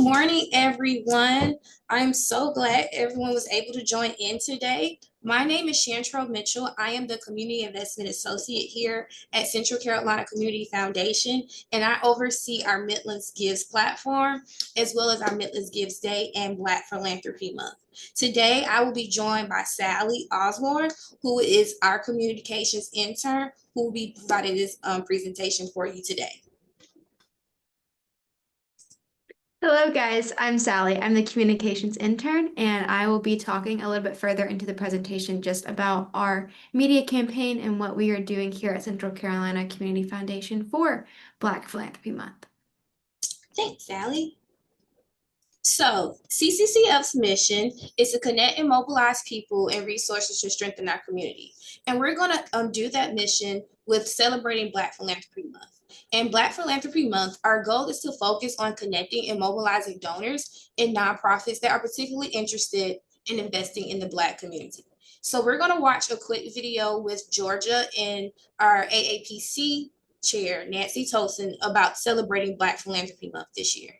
morning, everyone. I'm so glad everyone was able to join in today. My name is Chantrell Mitchell. I am the Community Investment Associate here at Central Carolina Community Foundation, and I oversee our Midlands Gives platform, as well as our Midlands Gives Day and Black Philanthropy Month. Today, I will be joined by Sally Osborne, who is our communications intern, who will be providing this presentation for you today. Hello guys, I'm Sally. I'm the communications intern, and I will be talking a little bit further into the presentation just about our media campaign and what we are doing here at Central Carolina Community Foundation for Black Philanthropy Month. Thanks, Sally. So CCCF's mission is to connect and mobilize people and resources to strengthen our community. And we're going to do that mission with celebrating Black Philanthropy Month. And Black Philanthropy Month, our goal is to focus on connecting and mobilizing donors and nonprofits that are particularly interested in investing in the Black community. So we're going to watch a quick video with Georgia and our AAPC chair, Nancy Tolson, about celebrating Black Philanthropy Month this year.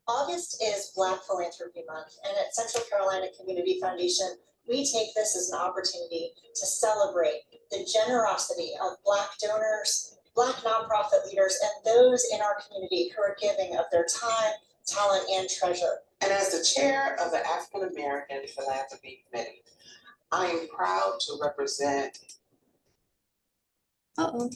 August is Black Philanthropy Month, and at Central Carolina Community Foundation, we take this as an opportunity to celebrate the generosity of Black donors, Black nonprofit leaders, and those in our community who are giving of their time, talent, and treasure. And as the chair of the African American Philanthropy Committee, I am proud to represent a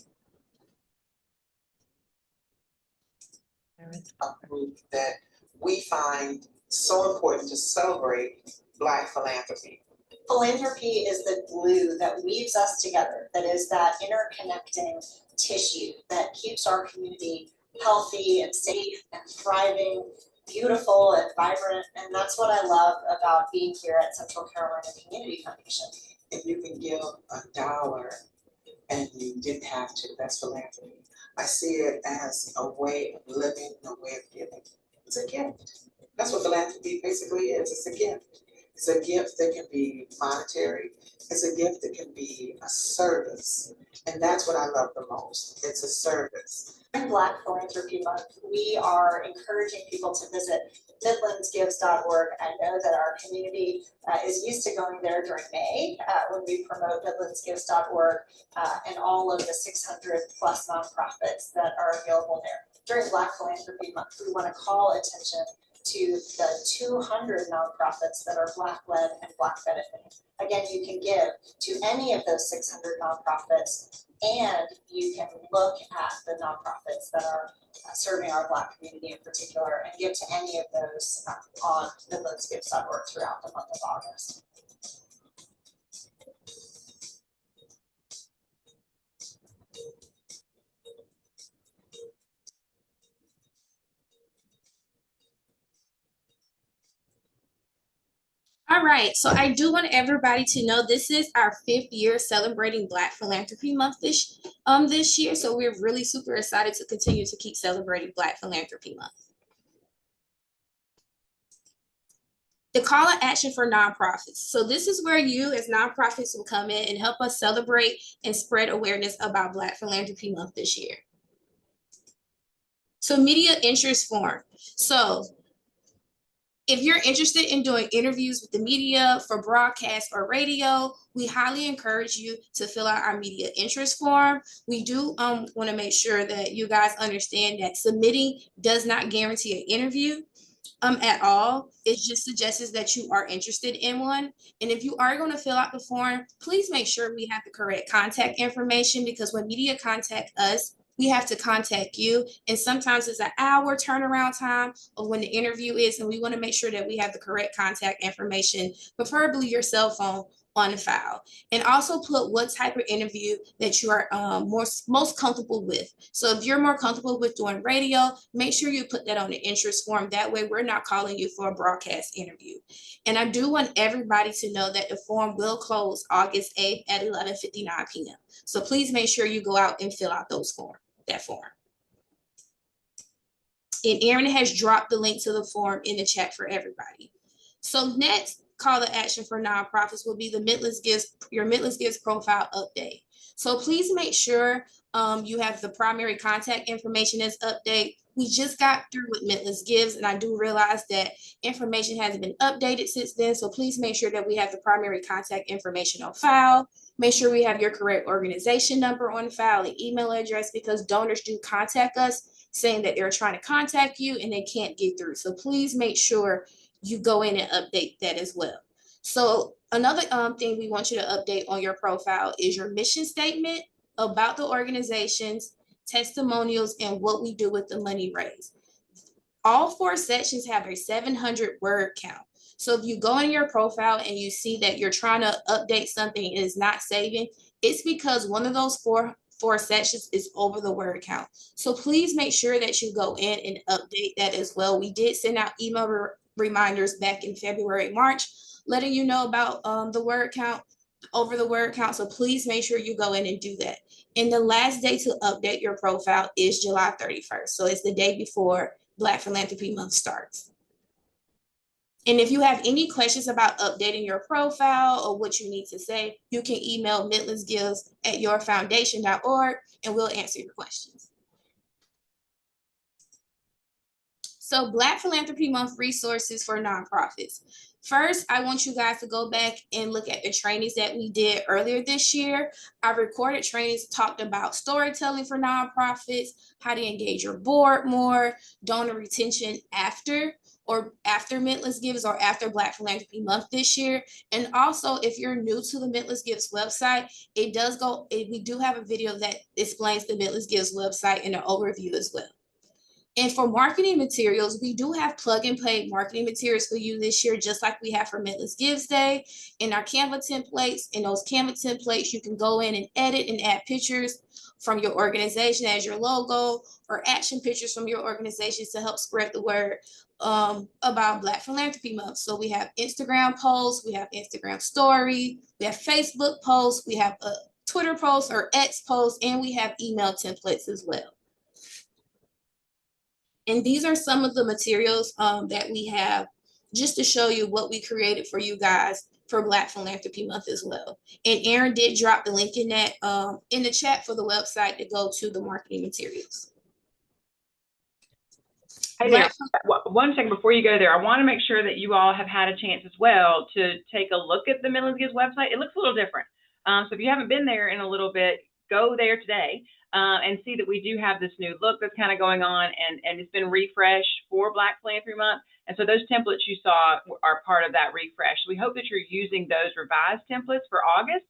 group that we find so important to celebrate Black philanthropy. Philanthropy is the glue that weaves us together, that is that interconnecting tissue that keeps our community healthy and safe and thriving, beautiful and vibrant, and that's what I love about being here at Central Carolina Community Foundation. If you can give $1 and you didn't have to, that's philanthropy. I see it as a way of living and a way of giving. It's a gift. That's what philanthropy basically is. It's a gift. It's a gift that can be monetary. It's a gift that can be a service. And that's what I love the most. It's a service. In Black Philanthropy Month, we are encouraging people to visit midlandsgives.org. I know that our community is used to going there during May when we promote midlandsgives.org and all of the 600 plus nonprofits that are available there. During Black Philanthropy Month, we want to call attention to the 200 nonprofits that are Black-led and Black benefiting. Again, you can give to any of those 600 nonprofits, and you can look at the nonprofits that are serving our Black community in particular and give to any of those on midlandsgives.org throughout the month of August. All right, so I do want everybody to know this is our 5th year celebrating Black Philanthropy Month this year. So we're really super excited to continue to keep celebrating Black Philanthropy Month. The call to action for nonprofits. So this is where you as nonprofits will come in and help us celebrate and spread awareness about Black Philanthropy Month this year. So media interest form. So if you're interested in doing interviews with the media for broadcast or radio, we highly encourage you to fill out our media interest form. We do want to make sure that you guys understand that submitting does not guarantee an interview at all. It just suggests that you are interested in one. And if you are going to fill out the form, please make sure we have the correct contact information, because when media contact us, we have to contact you, and sometimes it's an hour turnaround time of when the interview is, and we want to make sure that we have the correct contact information, preferably your cell phone, on file. And also put what type of interview that you are most comfortable with. So if you're more comfortable with doing radio, make sure you put that on the interest form. That way we're not calling you for a broadcast interview. And I do want everybody to know that the form will close August 8th at 11:59 p.m. So please make sure you go out and fill out that form. And Erin has dropped the link to the form in the chat for everybody. So next call to action for nonprofits will be your Midlands Gives profile update. So please make sure you have the primary contact information as update, We just got through with Midlands Gives, and I do realize that information has been updated since then. So please make sure that we have the primary contact information on file. Make sure we have your correct organization number on file and email address, because donors do contact us saying that they're trying to contact you and they can't get through. So please make sure you go in and update that as well. So another thing we want you to update on your profile is your mission statement about the organizations, testimonials, and what we do with the money raised. All 4 sections have a 700 word count. So if you go in your profile and you see that you're trying to update something and it's not saving, it's because one of those four sections is over the word count. So please make sure that you go in and update that as well. We did send out email reminders back in February, March, letting you know about the word count, over the word count. So please make sure you go in and do that. And the last day to update your profile is July 31st. So it's the day before Black Philanthropy Month starts. And if you have any questions about updating your profile or what you need to say, you can email midlandsgives@yourfoundation.org and we'll answer your questions. So Black Philanthropy Month resources for nonprofits. First, I want you guys to go back and look at the trainings that we did earlier this year. Our recorded trainings talked about storytelling for nonprofits, how to engage your board more, donor retention after Midlands Gives or after Black Philanthropy Month this year. And also, if you're new to the Midlands Gives website, we do have a video that explains the Midlands Gives website and an overview as well. And for marketing materials, we do have plug and play marketing materials for you this year, just like we have for Midlands Gives Day. In our Canva templates, in those Canva templates, you can go in and edit and add pictures from your organization as your logo, or action pictures from your organizations to help spread the word about Black Philanthropy Month. So we have Instagram posts, we have Instagram story, we have Facebook posts, we have a Twitter posts or X posts, and we have email templates as well. And these are some of the materials that we have just to show you what we created for you guys for Black Philanthropy Month as well. And Aaron did drop the link in that in the chat for the website to go to the marketing materials. Hey there, one second before you go there, I want to make sure that you all have had a chance as well to take a look at the Midlands Gives website. It looks a little different. So if you haven't been there in a little bit, go there today and see that we do have this new look that's kind of going on, and it's been refreshed for Black Philanthropy Month. And so those templates you saw are part of that refresh. We hope that you're using those revised templates for August.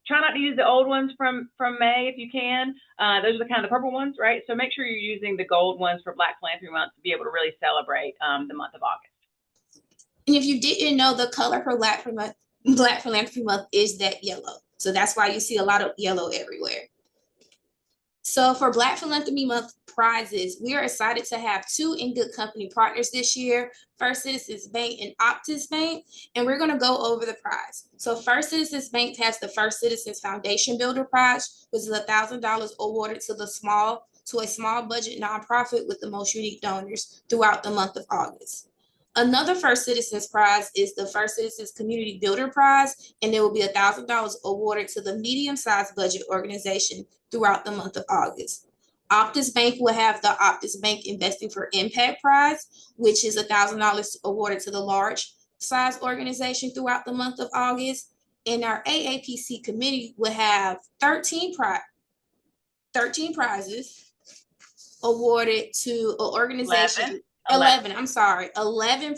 Try not to use the old ones from May if you can. Those are the kind of the purple ones, right? So make sure you're using the gold ones for Black Philanthropy Month to be able to really celebrate the month of August. And if you didn't know, the color for Black Philanthropy Month is that yellow. So that's why you see a lot of yellow everywhere. So for Black Philanthropy Month prizes, we are excited to have 2 In Good Company partners this year, First Citizens Bank and Optus Bank, and we're going to go over the prize. So First Citizens Bank has the First Citizens Foundation Builder Prize, which is $1,000 awarded to a small budget nonprofit with the most unique donors throughout the month of August. Another First Citizens Prize is the First Citizens Community Builder Prize, and there will be $1,000 awarded to the medium-sized budget organization throughout the month of August. Optus Bank will have the Optus Bank Investing for Impact Prize, which is $1,000 awarded to the large size organization throughout the month of August. And our AAPC committee will have 13 prizes awarded to an organization. 11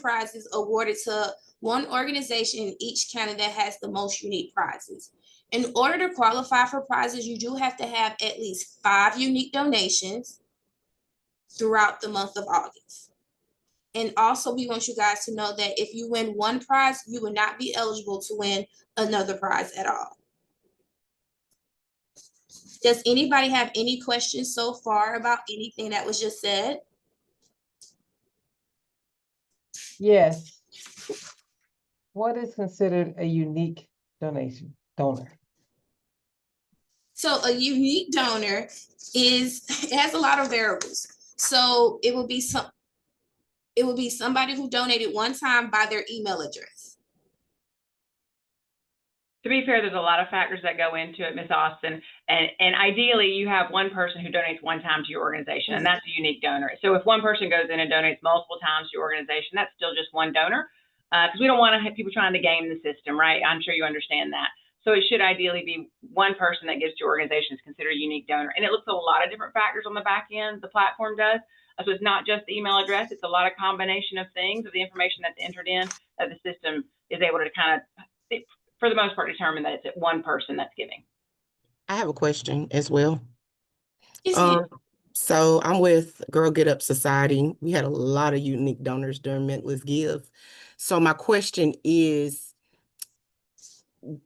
prizes awarded to one organization, and each candidate has the most unique prizes. In order to qualify for prizes, you do have to have at least 5 unique donations throughout the month of August. And also, we want you guys to know that if you win one prize, you will not be eligible to win another prize at all. Does anybody have any questions so far about anything that was just said? Yes. What is considered a unique donor? So a unique donor it has a lot of variables. So it will be somebody who donated one time by their email address. to be fair, there's a lot of factors that go into it, Ms. Austin. And ideally, you have one person who donates one time to your organization, and that's a unique donor. So if one person goes in and donates multiple times to your organization, that's still just one donor, because we don't want to have people trying to game the system, right? I'm sure you understand that. So it should ideally be one person that gives to your organization is considered a unique donor. And it looks at a lot of different factors on the back end, the platform does. So it's not just the email address, it's a lot of combination of things, of the information that's entered in, that the system is able to kind of, for the most part, determine that it's one person that's giving. I have a question as well. Yes, ma'am. So I'm with Girl Get Up Society. We had a lot of unique donors during Mentless Give. So my question is,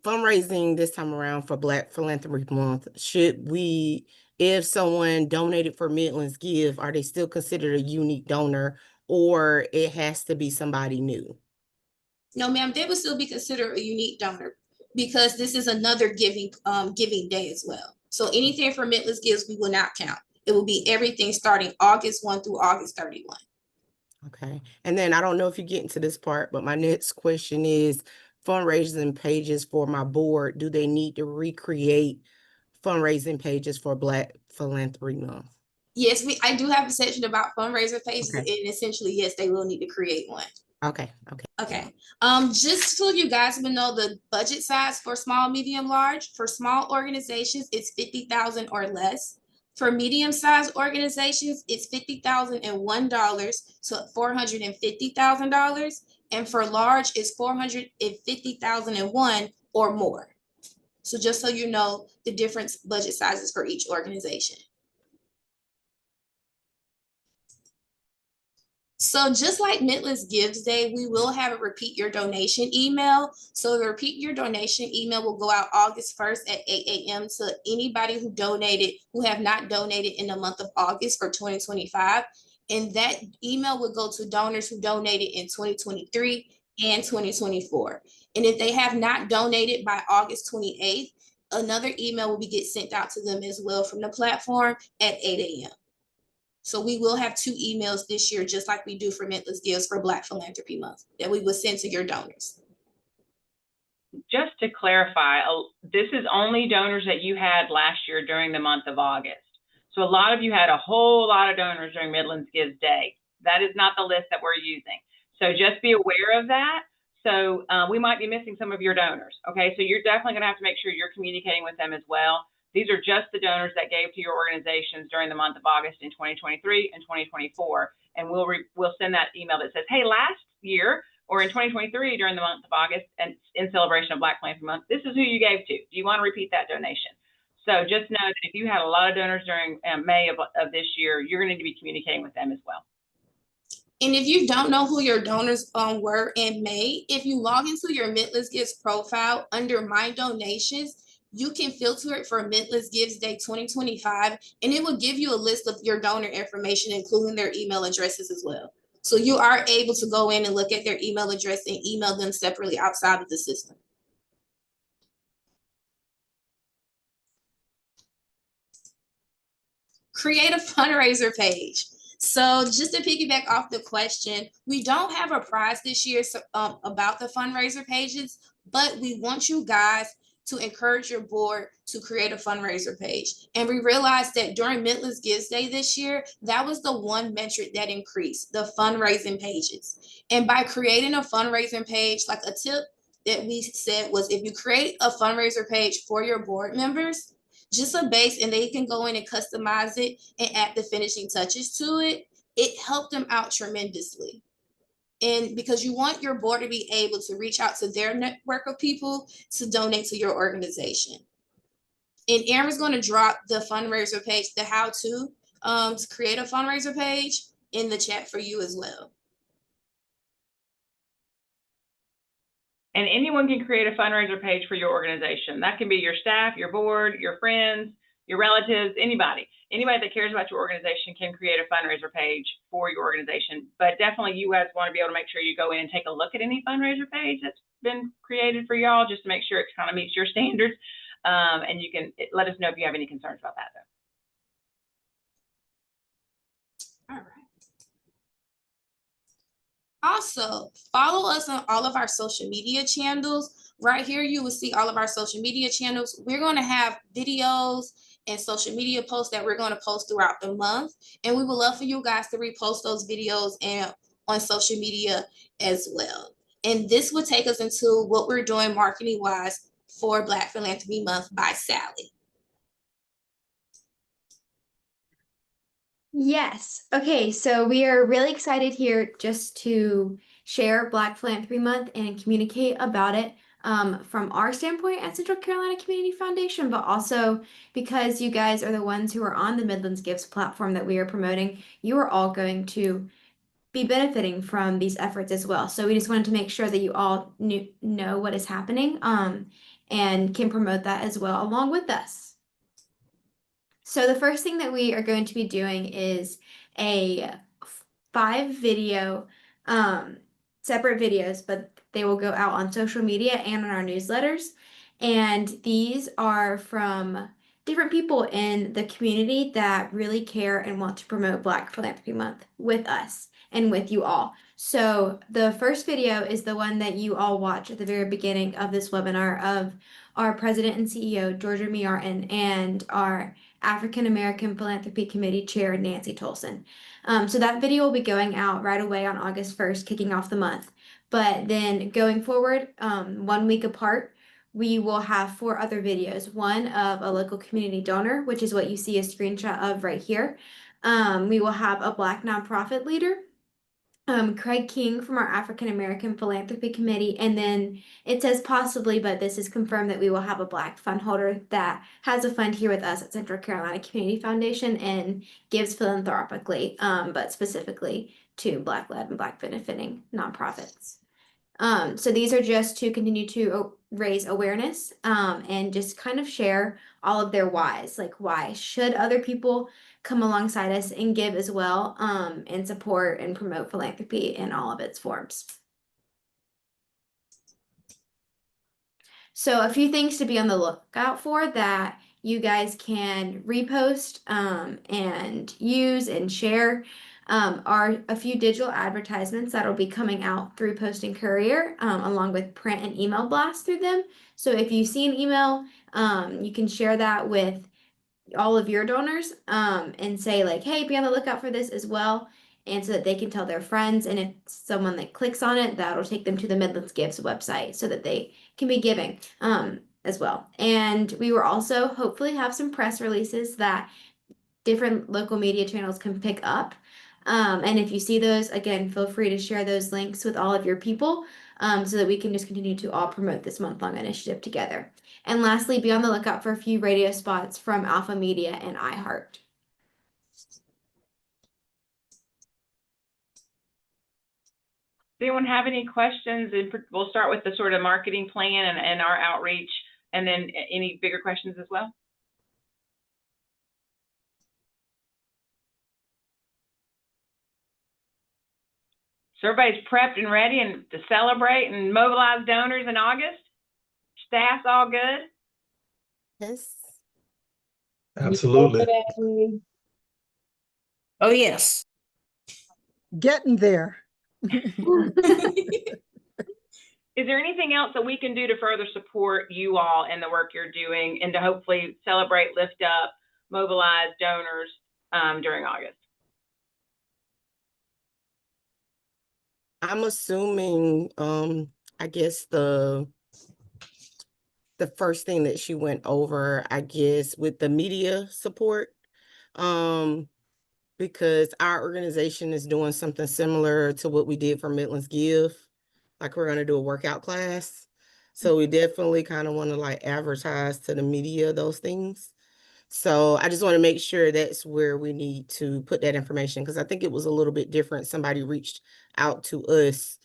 fundraising this time around for Black Philanthropy Month, should we, if someone donated for Mentless Give, are they still considered a unique donor, or it has to be somebody new? No, ma'am, they would still be considered a unique donor because this is another giving day as well. So anything for Mentless Gives, we will not count. It will be everything starting August 1 through August 31. Okay. And then I don't know if you get into this part, but my next question is fundraising pages for my board. Do they need to recreate fundraising pages for Black Philanthropy Month? Yes, I do have a section about fundraiser pages, Okay. and essentially, yes, they will need to create one. Okay. Okay. Okay. Just so you guys would know the budget size for small, medium, large. For small organizations, it's 50,000 or less. For medium-sized organizations, it's $50,001 to $450,000. And for large, it's $450,001 or more. So just so you know the different budget sizes for each organization. So just like Mentless Gives Day, we will have a repeat your donation email. So the repeat your donation email will go out August 1st at 8 a.m. to anybody who donated, who have not donated in the month of August for 2025. And that email will go to donors who donated in 2023 and 2024. And if they have not donated by August 28th, another email will get sent out to them as well from the platform at 8 a.m. So we will have 2 emails this year, just like we do for Mentless Gives for Black Philanthropy Month, that we will send to your donors. Just to clarify, this is only donors that you had last year during the month of August. So a lot of you had a whole lot of donors during Mentless Gives Day. That is not the list that we're using. So just be aware of that. So we might be missing some of your donors. Okay, so you're definitely going to have to make sure you're communicating with them as well. These are just the donors that gave to your organizations during the month of August in 2023 and 2024. And we'll send that email that says, hey, last year or in 2023 during the month of August and in celebration of Black Philanthropy Month, this is who you gave to. Do you want to repeat that donation? So just know that if you had a lot of donors during May of this year, you're going to need to be communicating with them as well. And if you don't know who your donors were in May, if you log into your Mentless Gives profile under My Donations, you can filter it for Mentless Gives Day 2025, and it will give you a list of your donor information, including their email addresses as well. So you are able to go in and look at their email address and email them separately outside of the system. Create a fundraiser page. So just to piggyback off the question, we don't have a prize this year about the fundraiser pages, but we want you guys to encourage your board to create a fundraiser page. And we realized that during Mentless Gives Day this year, that was the one metric that increased, the fundraising pages. And by creating a fundraising page, like a tip that we said was, if you create a fundraiser page for your board members, just a base, and they can go in and customize it and add the finishing touches to it, it helped them out tremendously. And because you want your board to be able to reach out to their network of people to donate to your organization. And Aaron's going to drop the fundraiser page, the how-to create a fundraiser page in the chat for you as well. And anyone can create a fundraiser page for your organization. That can be your staff, your board, your friends, your relatives, anybody. Anybody that cares about your organization can create a fundraiser page for your organization. But definitely you guys want to be able to make sure you go in and take a look at any fundraiser page that's been created for y'all, just to make sure it kind of meets your standards. And you can let us know if you have any concerns about that, though. All right. Also, follow us on all of our social media channels. Right here, you will see all of our social media channels. We're going to have videos and social media posts that we're going to post throughout the month. And we would love for you guys to repost those videos and on social media as well. And this will take us into what we're doing marketing wise for Black Philanthropy Month by Sally. Yes. Okay, so we are really excited here just to share Black Philanthropy Month and communicate about it from our standpoint at Central Carolina Community Foundation, but also because you guys are the ones who are on the Midlands Gives platform that we are promoting, you are all going to be benefiting from these efforts as well. So we just wanted to make sure that you all know what is happening and can promote that as well along with us. So the first thing that we are going to be doing is a 5 video, separate videos, but they will go out on social media and on our newsletters. And these are from different people in the community that really care and want to promote Black Philanthropy Month with us and with you all. So the first video is the one that you all watch at the very beginning of this webinar of our President and CEO, Georgia Miarton, and our African American Philanthropy Committee Chair, Nancy Tolson. So that video will be going out right away on August 1st, kicking off the month. But then going forward, 1 week apart, we will have 4 other videos. One of a local community donor, which is what you see a screenshot of right here. We will have a Black nonprofit leader, Craig King from our African American Philanthropy Committee, and then it says possibly, but this is confirmed that we will have a Black fund holder that has a fund here with us at Central Carolina Community Foundation and gives philanthropically, but specifically to Black-led and Black benefiting nonprofits. So these are just to continue to raise awareness and just kind of share all of their whys, like why should other people come alongside us and give as well and support and promote philanthropy in all of its forms. So a few things to be on the lookout for that you guys can repost and use and share are a few digital advertisements that'll be coming out through Post and Courier along with print and email blasts through them. So if you see an email, you can share that with all of your donors and say like, hey, be on the lookout for this as well. And so that they can tell their friends. And if someone that clicks on it, that'll take them to the Midlands Gives website so that they can be giving as well. And we will also hopefully have some press releases that different local media channels can pick up. And if you see those, again, feel free to share those links with all of your people so that we can just continue to all promote this month-long initiative together. And lastly, be on the lookout for a few radio spots from Alpha Media and iHeart. Does anyone have any questions? We'll start with the sort of marketing plan and our outreach, and then any bigger questions as well. So everybody's prepped and ready and to celebrate and mobilize donors in August? Staff's all good? Yes. Absolutely. Oh, yes. Getting there. Is there anything else that we can do to further support you all in the work you're doing and to hopefully celebrate, lift up, mobilize donors during August? I'm assuming, I guess the first thing that she went over, I guess, with the media support, because our organization is doing something similar to what we did for Midlands Give. Like we're going to do a workout class. So we definitely kind of want to like advertise to the media those things. So I just want to make sure that's where we need to put that information, because I think it was a little bit different. Somebody reached out to us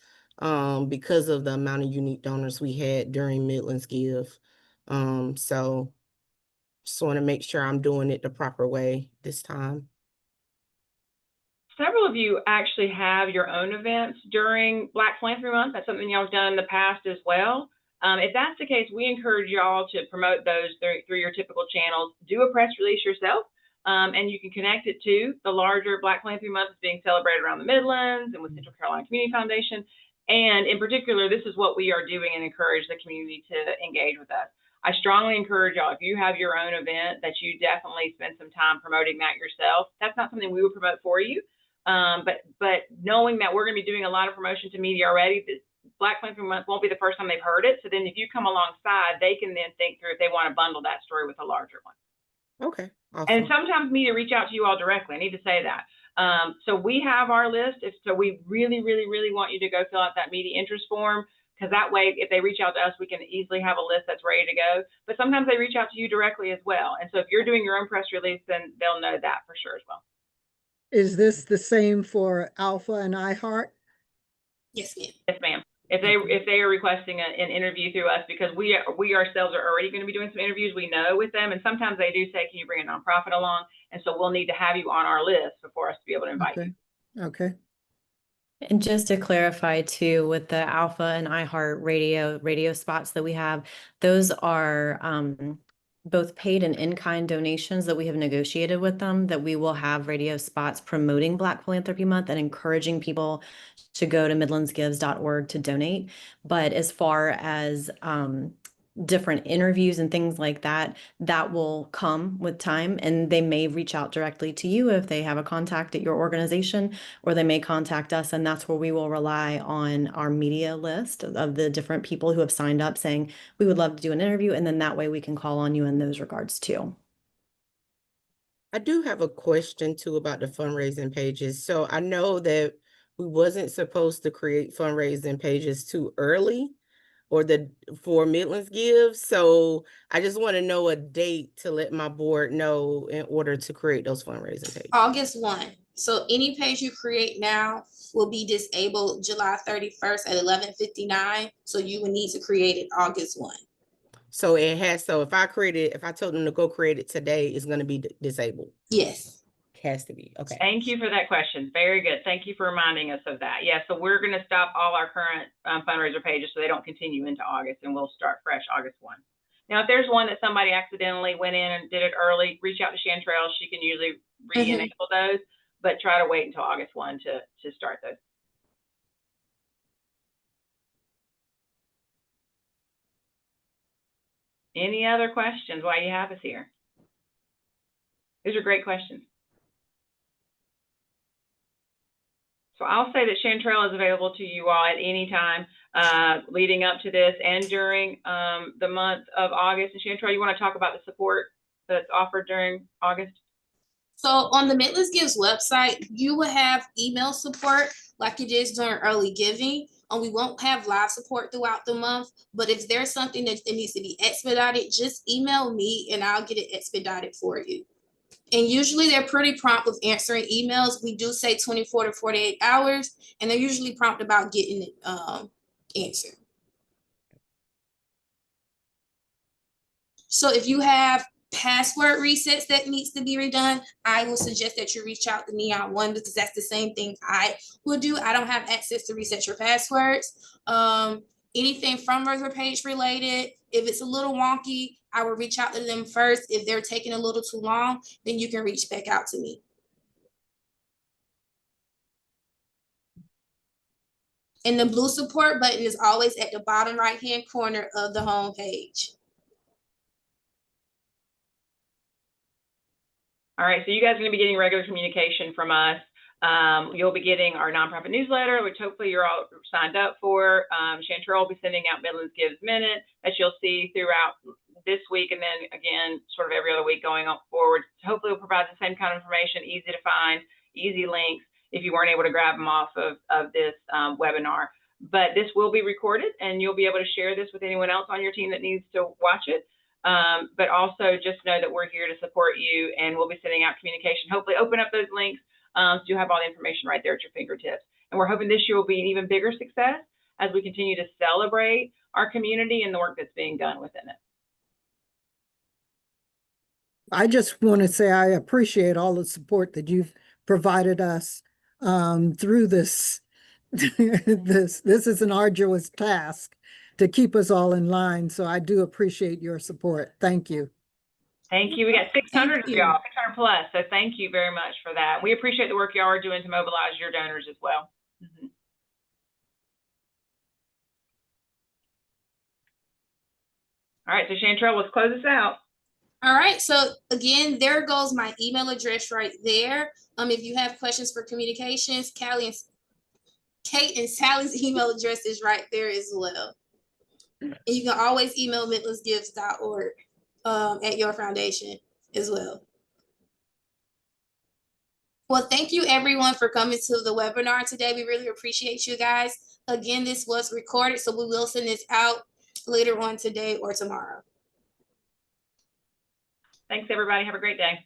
because of the amount of unique donors we had during Midlands Give. So just want to make sure I'm doing it the proper way this time. Several of you actually have your own events during Black Philanthropy Month. That's something y'all have done in the past as well. If that's the case, we encourage y'all to promote those through your typical channels. Do a press release yourself. And you can connect it to the larger Black Philanthropy Month that's being celebrated around the Midlands and with Central Carolina Community Foundation. And in particular, this is what we are doing and encourage the community to engage with us. I strongly encourage y'all, if you have your own event, that you definitely spend some time promoting that yourself. That's not something we would promote for you. But knowing that we're going to be doing a lot of promotion to media already, this Black Philanthropy Month won't be the first time they've heard it. So then if you come alongside, they can then think through if they want to bundle that story with a larger one. Okay, awesome. And sometimes media reach out to you all directly. I need to say that. So we have our list. So we really, really, really want you to go fill out that media interest form, because that way, if they reach out to us, we can easily have a list that's ready to go. But sometimes they reach out to you directly as well. And so if you're doing your own press release, then they'll know that for sure as well. Is this the same for Alpha and iHeart? Yes, ma'am. Yes, ma'am. If they are requesting an interview through us, because we ourselves are already going to be doing some interviews, we know with them, and sometimes they do say, can you bring a nonprofit along? And so we'll need to have you on our list for us to be able to invite you. Okay. And just to clarify too, with the Alpha and iHeart radio spots that we have, those are both paid and in-kind donations that we have negotiated with them, that we will have radio spots promoting Black Philanthropy Month and encouraging people to go to midlandsgives.org to donate. But as far as different interviews and things like that, that will come with time, and they may reach out directly to you if they have a contact at your organization, or they may contact us, and that's where we will rely on our media list of the different people who have signed up saying we would love to do an interview, and then that way we can call on you in those regards too. I do have a question too about the fundraising pages. So I know that we wasn't supposed to create fundraising pages too early, or for Midlands Gives. So I just want to know a date to let my board know in order to create those fundraising pages. August 1. So any page you create now will be disabled July 31st at 11:59. So you would need to create it August 1. So if I told them to go create it today, it's going to be disabled. Yes. Has to be. Okay. Thank you for that question. Very good. Thank you for reminding us of that. Yeah, so we're going to stop all our current fundraiser pages so they don't continue into August, and we'll start fresh August 1. Now, if there's one that somebody accidentally went in and did it early, reach out to Chantrell. She can usually re-enable those, but try to wait until August 1 to start those. Any other questions while you have us here? These are great questions. So I'll say that Chantrell is available to you all at any time leading up to this and during the month of August. And Chantrell, you want to talk about the support that's offered during August? So on the Midlands Gives website, you will have email support like it is during early giving. And we won't have live support throughout the month. But if there's something that needs to be expedited, just email me and I'll get it expedited for you. And usually they're pretty prompt with answering emails. We do say 24 to 48 hours, and they're usually prompt about getting it answered. So if you have password resets that needs to be redone, I will suggest that you reach out to me on one, because that's the same thing I will do. I don't have access to reset your passwords. Anything fundraiser page related, if it's a little wonky, I will reach out to them first. If they're taking a little too long, then you can reach back out to me. And the blue support button is always at the bottom right-hand corner of the home page. All right, so you guys are going to be getting regular communication from us. You'll be getting our nonprofit newsletter, which hopefully you're all signed up for. Chantrell will be sending out Midlands Gives Minute that you'll see throughout this week, and then again, sort of every other week going on forward. Hopefully we'll provide the same kind of information, easy to find, easy links, if you weren't able to grab them off of this webinar. But this will be recorded, and you'll be able to share this with anyone else on your team that needs to watch it. But also just know that we're here to support you, and we'll be sending out communication. Hopefully open up those links so you have all the information right there at your fingertips. And we're hoping this year will be an even bigger success as we continue to celebrate our community and the work that's being done within it. I just want to say I appreciate all the support that you've provided us through this. This is an arduous task to keep us all in line. So I do appreciate your support. Thank you. Thank you. We got 600 of you. y'all, 600 plus. So thank you very much for that. We appreciate the work y'all are doing to mobilize your donors as well. Mhm. All right, so Chantrell, let's close this out. All right, so again, there goes my email address right there. If you have questions for communications, Kate and Sally's email address is right there as well. And you can always email midlandsgives.org at your foundation as well. Well, thank you everyone for coming to the webinar today. We really appreciate you guys. Again, this was recorded, so we will send this out later on today or tomorrow. Thanks, everybody. Have a great day.